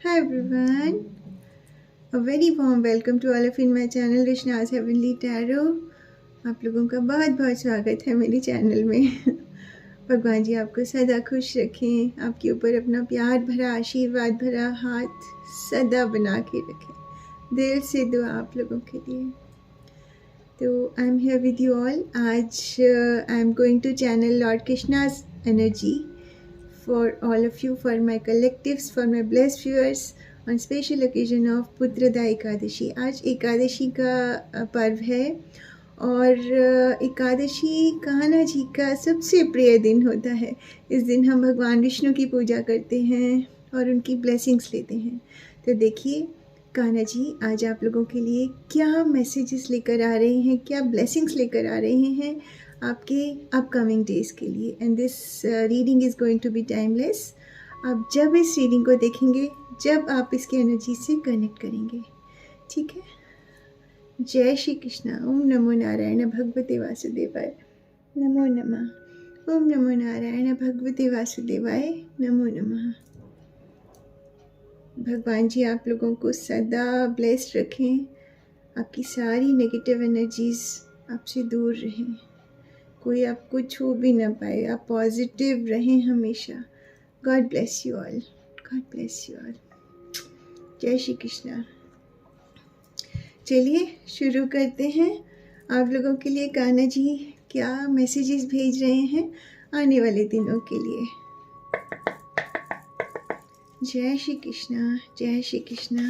Hi everyone, a very warm welcome to all of you in my channel Rishna's Heavenly Tarot। आप लोगों का बहुत बहुत स्वागत है मेरे चैनल में। भगवान जी आपको सदा खुश रखें, आपके ऊपर अपना प्यार भरा आशीर्वाद भरा हाथ सदा बना के रखें। दिल से दुआ आप लोगों के लिए। तो I am here with you all. आज I am going to channel Lord Krishna's energy for all of you, for my collectives, for my blessed viewers on special occasion of Putrada Ekadashi. आज एकादशी का पर्व है और एकादशी कान्हा जी का सबसे प्रिय दिन होता है। इस दिन हम भगवान विष्णु की पूजा करते हैं और उनकी ब्लेसिंग्स लेते हैं। तो देखिए कान्हा जी आज आप लोगों के लिए क्या मैसेजेस लेकर आ रहे हैं, क्या ब्लेसिंग्स लेकर आ रहे हैं आपके अपकमिंग डेज़ के लिए। And this reading is going to be timeless. आप जब इस रीडिंग को देखेंगे, जब आप इसकी एनर्जी से कनेक्ट करेंगे, ठीक है। जय श्री कृष्णा। ओम नमो नारायण भगवते वासुदेवाय नमो नमः। ओम नमो नारायण भगवते वासुदेवाय नमो नमः। भगवान जी आप लोगों को सदा ब्लेस्ड रखें, आपकी सारी नेगेटिव एनर्जीज़ आपसे दूर रहें, कोई आपको छू भी ना पाए, आप पॉजिटिव रहें हमेशा। God bless you all, God bless you all. जय श्री कृष्णा। चलिए शुरू करते हैं। आप लोगों के लिए कान्हा जी क्या मैसेजेस भेज रहे हैं आने वाले दिनों के लिए। जय श्री कृष्णा, जय श्री कृष्णा।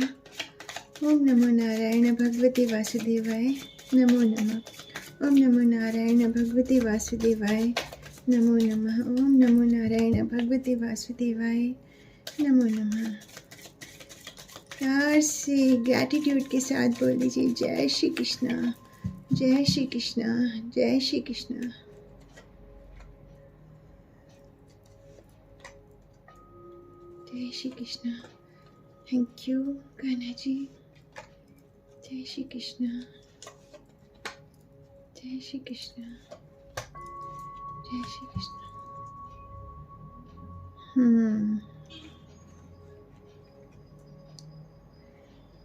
ओम नमो नारायण भगवते वासुदेवाय नमो नमः। ओम नमो नारायण भगवते वासुदेवाय नमो नमः। ओम नमो नारायण भगवते वासुदेवाय नमो नमः। प्यार से ग्रैटिट्यूड के साथ बोल दीजिए जय श्री कृष्णा, जय श्री कृष्णा, जय श्री कृष्णा। जय श्री कृष्णा। Thank you Kanha ji. जय श्री कृष्णा, जय श्री कृष्णा, जय Shri Krishna.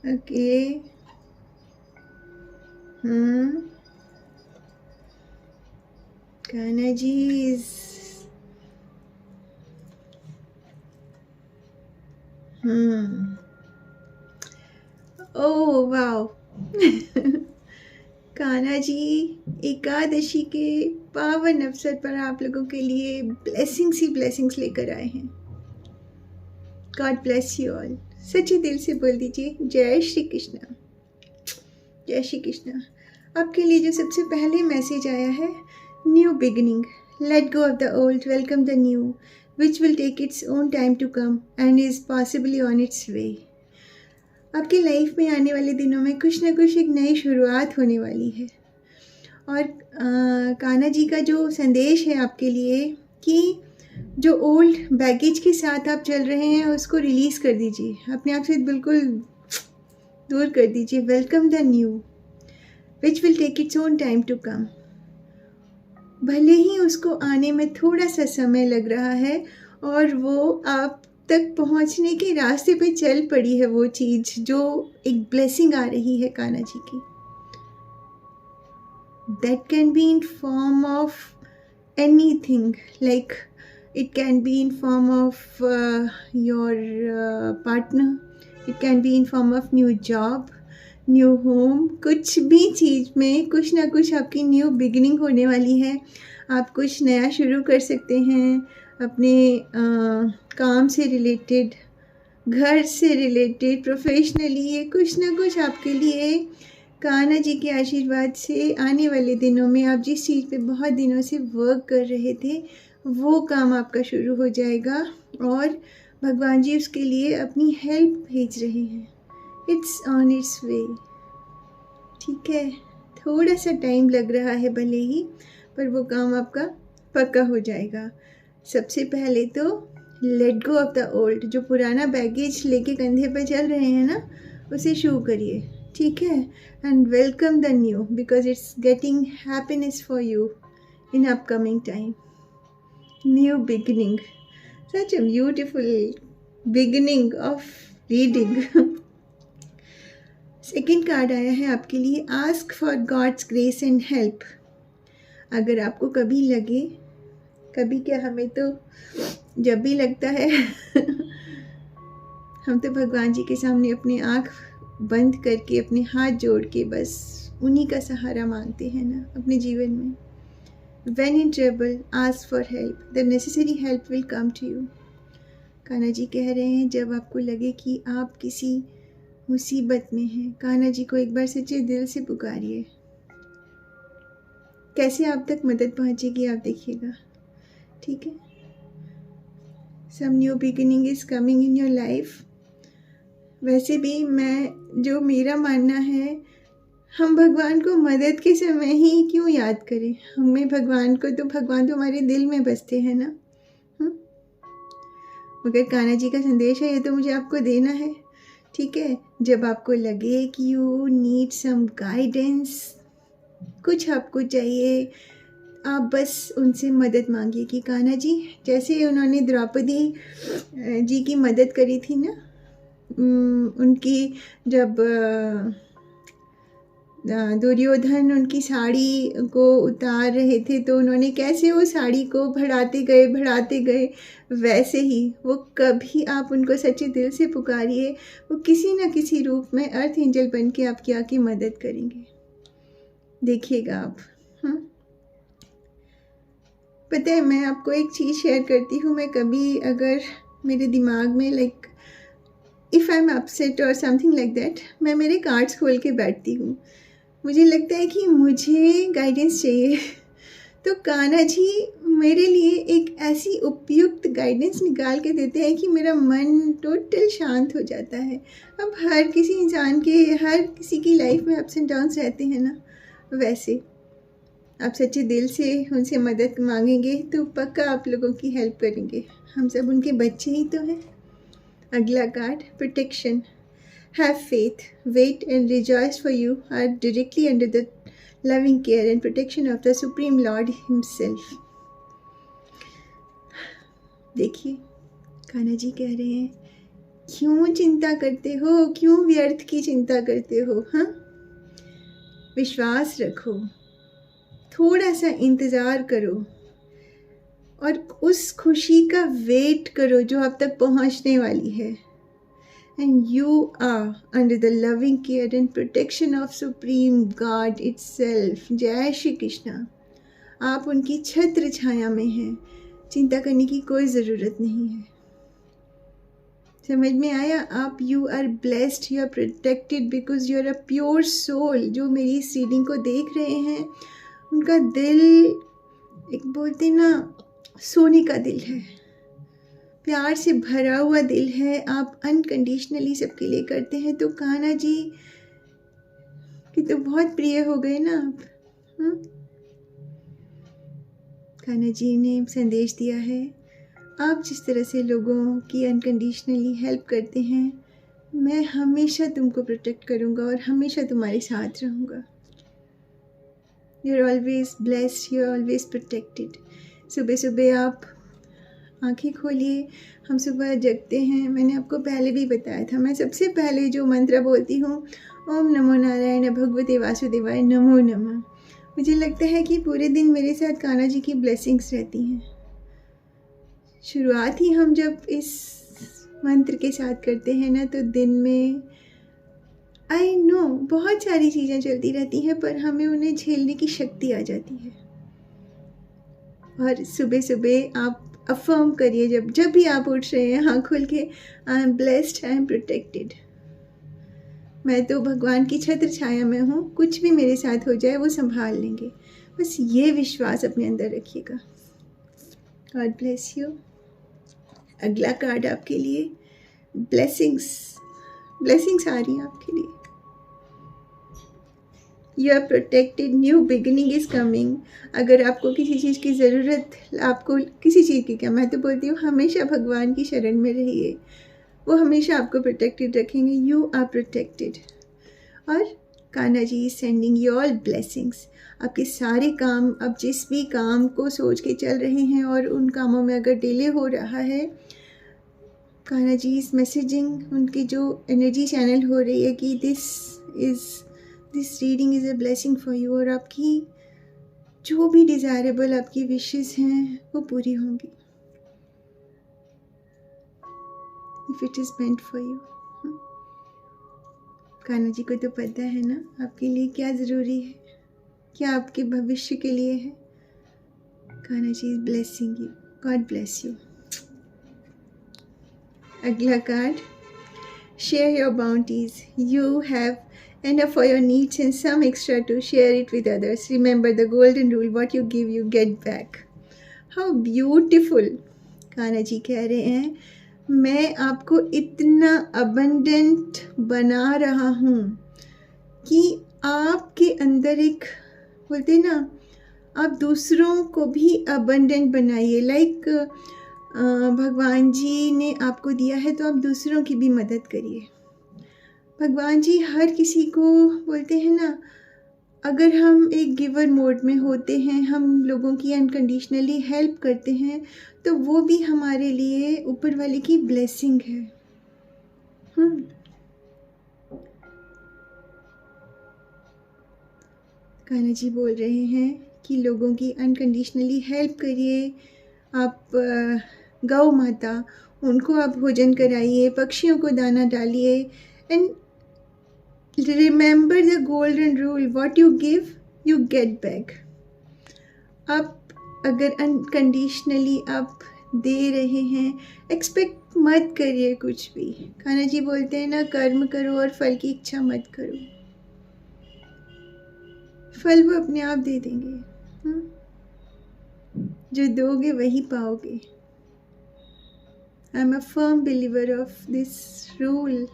Okay. Kanha ji is oh wow. Kanha ji Ekadashi के पावन अवसर पर आप लोगों के लिए ब्लेसिंग्स ही ब्लेसिंग्स लेकर आए हैं। God bless you all. सच्चे दिल से बोल दीजिए जय श्री कृष्णा, जय श्री कृष्णा। आपके लिए जो सबसे पहले मैसेज आया है, new beginning, let go of the old, welcome the new which will take its own time to come and is possibly on its way. आपकी लाइफ में आने वाले दिनों में कुछ ना कुछ एक नई शुरुआत होने वाली है। और कान्हा जी का जो संदेश है आपके लिए कि जो ओल्ड बैगेज के साथ आप चल रहे हैं उसको रिलीज़ कर दीजिए, अपने आप से बिल्कुल दूर कर दीजिए। Welcome the new which will take its own time to come. भले ही उसको आने में थोड़ा सा समय लग रहा है और वो आप तक पहुंचने के रास्ते पे चल पड़ी है, वो चीज़ जो एक ब्लेसिंग आ रही है कान्हा जी की। That can be in form of anything, like it can be in form of your partner, it can be in form of new job, new home. कुछ भी चीज़ में कुछ ना कुछ आपकी न्यू बिगिनिंग होने वाली है। आप कुछ नया शुरू कर सकते हैं अपने काम से रिलेटेड, घर से रिलेटेड, प्रोफेशनली। ये कुछ ना कुछ आपके लिए कान्हा जी के आशीर्वाद से आने वाले दिनों में आप जिस चीज़ पे बहुत दिनों से वर्क कर रहे थे वो काम आपका शुरू हो जाएगा और भगवान जी उसके लिए अपनी हेल्प भेज रहे हैं। इट्स ऑन इट्स वे, ठीक है। थोड़ा सा टाइम लग रहा है भले ही, पर वो काम आपका पक्का हो जाएगा। सबसे पहले तो late go of the old, जो पुराना बैगेज लेके कंधे पे चल रहे हैं ना, उसे शू करिए, ठीक है। And welcome the new because it's getting happiness for you in upcoming time. New beginning, such a beautiful beginning of reading. Second card आया है आपके लिए, ask for God's grace and help. अगर आपको कभी लगे, कभी क्या, हमें तो जब भी लगता है हम तो भगवान जी के सामने अपनी आँख बंद करके अपने हाथ जोड़ के बस उन्हीं का सहारा मांगते हैं ना अपने जीवन में। When in trouble, ask for help. The necessary help will come to you. Kanha ji कह रहे हैं जब आपको लगे कि आप किसी मुसीबत में हैं, कान्हा जी को एक बार सच्चे दिल से पुकारिए। कैसे आप तक मदद पहुंचेगी आप देखिएगा, ठीक है। Some new beginning is coming in your life. वैसे भी जो मेरा मानना है, हम भगवान को मदद के समय ही क्यों याद करें। हमें भगवान तो हमारे दिल में बसते हैं ना। मगर कान्हा जी का संदेश है, ये तो मुझे आपको देना है, ठीक है। जब आपको लगे कि यू नीड सम गाइडेंस, कुछ आपको चाहिए, आप बस उनसे मदद मांगिए कि कान्हा जी, जैसे उन्होंने द्रौपदी जी की मदद करी थी ना, उनकी जब दुर्योधन उनकी साड़ी को उतार रहे थे तो उन्होंने कैसे वो साड़ी को बढ़ाते गए, वैसे ही वो कभी आप उनको सच्चे दिल से पुकारिए, वो किसी न किसी रूप में अर्थ एंजल बन के आपकी आके मदद करेंगे, देखिएगा आप। पता है, मैं आपको एक चीज़ शेयर करती हूँ। मैं कभी अगर मेरे दिमाग में इफ़ आई एम अपसेट और समथिंग लाइक दैट, मैं मेरे कार्ड्स खोल के बैठती हूँ। मुझे लगता है कि मुझे गाइडेंस चाहिए तो कान्हा जी मेरे लिए एक ऐसी उपयुक्त गाइडेंस निकाल के देते हैं कि मेरा मन टोटल शांत हो जाता है। अब हर किसी इंसान के, हर किसी की लाइफ में अप्स एंड डाउन्स रहते हैं ना, वैसे आप सच्चे दिल से उनसे मदद मांगेंगे तो पक्का आप लोगों की हेल्प करेंगे। हम सब उनके बच्चे ही तो हैं। अगला card, protection. Have faith, wait and rejoice, for you are directly under the loving care and protection of the Supreme Lord Himself. देखिए, कान्हा जी कह रहे हैं, क्यों चिंता करते हो, क्यों व्यर्थ की चिंता करते हो। हाँ, विश्वास रखो, थोड़ा सा इंतज़ार करो और उस खुशी का वेट करो जो आप तक पहुंचने वाली है। And you are under the loving care and protection of Supreme God itself. जय श्री कृष्णा। आप उनकी छत्र छाया में हैं, चिंता करने की कोई ज़रूरत नहीं है। समझ में आया? आप you are blessed, you are protected because you are a pure soul. जो मेरी इस रीडिंग को देख रहे हैं, उनका दिल एक बोलते ना सोने का दिल है, प्यार से भरा हुआ दिल है। आप अनकंडीशनली सबके लिए करते हैं, तो कान्हा जी कि तो बहुत प्रिय हो गए ना आप। कान्हा जी ने संदेश दिया है, आप जिस तरह से लोगों की अनकंडीशनली हेल्प करते हैं, मैं हमेशा तुमको प्रोटेक्ट करूँगा और हमेशा तुम्हारे साथ रहूँगा। You are always blessed, you are always protected. सुबह सुबह आप आँखें खोलिए। हम सुबह जगते हैं, मैंने आपको पहले भी बताया था, मैं सबसे पहले जो मंत्र बोलती हूँ, ओम नमो नारायण भगवते वासुदेवाय नमो नमः। मुझे लगता है कि पूरे दिन मेरे साथ कान्हा जी की ब्लेसिंग्स रहती हैं। शुरुआत ही हम जब इस मंत्र के साथ करते हैं ना, तो दिन में आई नो बहुत सारी चीज़ें चलती रहती हैं, पर हमें उन्हें झेलने की शक्ति आ जाती है। और सुबह सुबह आप अफर्म करिए, जब भी आप उठ रहे हैं, आँख खोल के, I am blessed, I am protected. मैं तो भगवान की छत्र छाया में हूँ, कुछ भी मेरे साथ हो जाए वो संभाल लेंगे। बस ये विश्वास अपने अंदर रखिएगा। God bless you. अगला कार्ड आपके लिए, ब्लेसिंग्स आ रही हैं आपके लिए। You are protected, new beginning is coming. अगर आपको किसी चीज़ की ज़रूरत, आपको किसी चीज़ की, क्या मैं तो बोलती हूँ, हमेशा भगवान की शरण में रहिए, वो हमेशा आपको प्रोटेक्टेड रखेंगे। You are protected. और Kanha ji is sending you all blessings. आपके सारे काम, अब जिस भी काम को सोच के चल रहे हैं और उन कामों में अगर डिले हो रहा है, कान्हा जी इस मैसेजिंग, उनकी जो एनर्जी चैनल हो रही है कि this reading is a blessing for you, और आपकी जो भी डिज़ायरेबल आपकी विशेस हैं वो पूरी होंगी if it is meant for you. Kanha ji को तो पता है ना आपके लिए क्या ज़रूरी है, क्या आपके भविष्य के लिए है। Kanha ji is blessing you, God bless you. अगला card, share your bounties, you have enough for your needs and some extra to share it with others. Remember the golden rule, what you give you get back. How beautiful. Kanha ji कह रहे हैं, मैं आपको इतना abundant बना रहा हूँ कि आपके अंदर एक, बोलते ना, आप दूसरों को भी abundant बनाइए। लाइक भगवान जी ने आपको दिया है तो आप दूसरों की भी मदद करिए। भगवान जी हर किसी को, बोलते हैं ना, अगर हम एक गिवर मोड में होते हैं, हम लोगों की अनकंडीशनली हेल्प करते हैं, तो वो भी हमारे लिए ऊपर वाले की ब्लेसिंग है। कान्हा जी बोल रहे हैं कि लोगों की अनकंडीशनली हेल्प करिए। आप गौ माता, उनको आप भोजन कराइए, पक्षियों को दाना डालिए। And remember the golden rule, what you give you get back. आप अगर अनकंडीशनली आप दे रहे हैं, एक्सपेक्ट मत करिए कुछ भी। कान्हा जी बोलते हैं ना, कर्म करो और फल की इच्छा मत करो, फल वो अपने आप दे देंगे। जो दोगे वही पाओगे। I am a firm believer of this rule.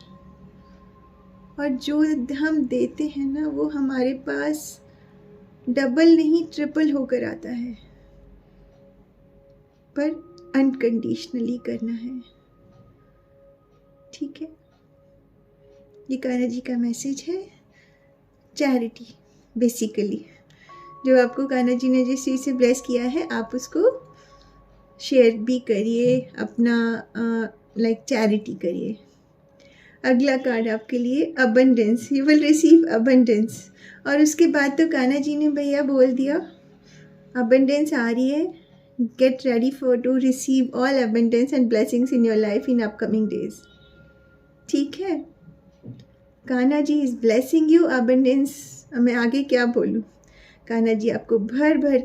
और जो हम देते हैं ना, वो हमारे पास डबल नहीं ट्रिपल होकर आता है, पर अनकंडीशनली करना है। ठीक है, ये कान्हा जी का मैसेज है। चैरिटी बेसिकली, जो आपको कान्हा जी ने जिस चीज़ से ब्लेस किया है, आप उसको शेयर भी करिए, अपना लाइक चैरिटी करिए। अगला कार्ड आपके लिए, abundance, you will receive abundance. और उसके बाद तो कान्हा जी ने भैया बोल दिया, अबंडेंस आ रही है, get ready for to receive all abundance and blessings in your life in upcoming days. ठीक है, Kanha ji is blessing you, abundance. मैं आगे क्या बोलूँ, कान्हा जी आपको भर भर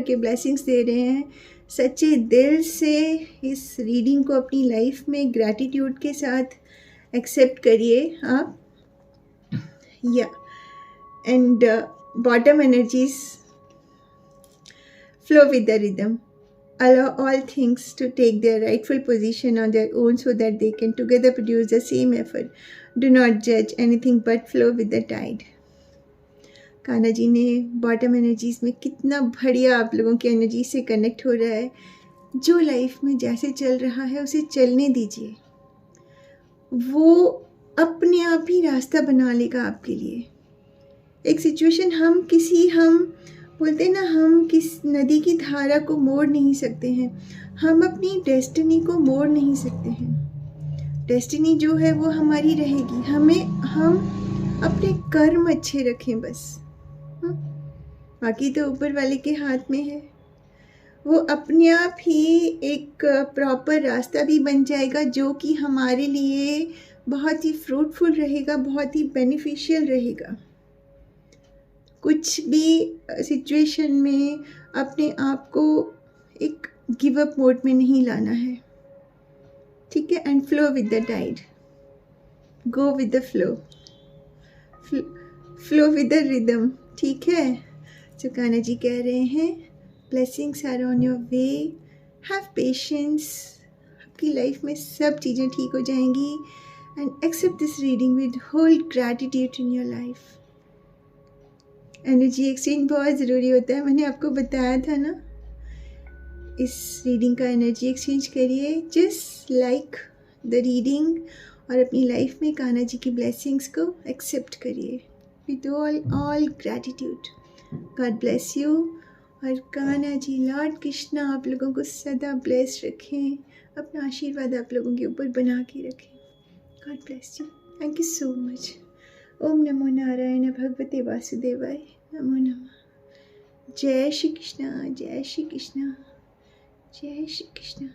के ब्लेसिंग्स दे रहे हैं। सच्चे दिल से इस रीडिंग को अपनी लाइफ में ग्रैटिट्यूड के साथ एक्सेप्ट करिए आप। या and bottom energies, flow with the rhythm, allow all things to take their rightful position on their own so that they can together produce the same effort. Do not judge anything but flow with the tide. Kanha ji ने bottom energies में कितना बढ़िया आप लोगों की energy से connect हो रहा है। जो लाइफ में जैसे चल रहा है उसे चलने दीजिए, वो अपने आप ही रास्ता बना लेगा आपके लिए। एक सिचुएशन, हम बोलते हैं ना, हम किस नदी की धारा को मोड़ नहीं सकते हैं, हम अपनी डेस्टिनी को मोड़ नहीं सकते हैं। डेस्टिनी जो है वो हमारी रहेगी, हम अपने कर्म अच्छे रखें बस। बाकी तो ऊपर वाले के हाथ में है, वो अपने आप ही एक प्रॉपर रास्ता भी बन जाएगा, जो कि हमारे लिए बहुत ही फ्रूटफुल रहेगा, बहुत ही बेनिफिशियल रहेगा। कुछ भी सिचुएशन में अपने आप को एक गिव अप मोड में नहीं लाना है। ठीक है, and flow with the tide, go with the flow, flow with the rhythm. ठीक है, जो कान्हा जी कह रहे हैं, blessings are on your way, have patience, आपकी लाइफ में सब चीज़ें ठीक हो जाएंगी। And accept this reading with whole gratitude in your life. Energy exchange बहुत ज़रूरी होता है, मैंने आपको बताया था ना। इस रीडिंग का एनर्जी एक्सचेंज करिए, जस्ट लाइक द रीडिंग, और अपनी लाइफ में कान्हा जी की ब्लेसिंग्स को एक्सेप्ट करिए with all gratitude. God bless you. और कान्हा जी, लॉर्ड कृष्णा आप लोगों को सदा ब्लेस रखें, अपना आशीर्वाद आप लोगों के ऊपर बना के रखें। God bless you. Thank you so much. ओम नमो नारायण भगवते वासुदेवाय नमो नमः। जय श्री कृष्णा, जय श्री कृष्णा, जय श्री कृष्णा।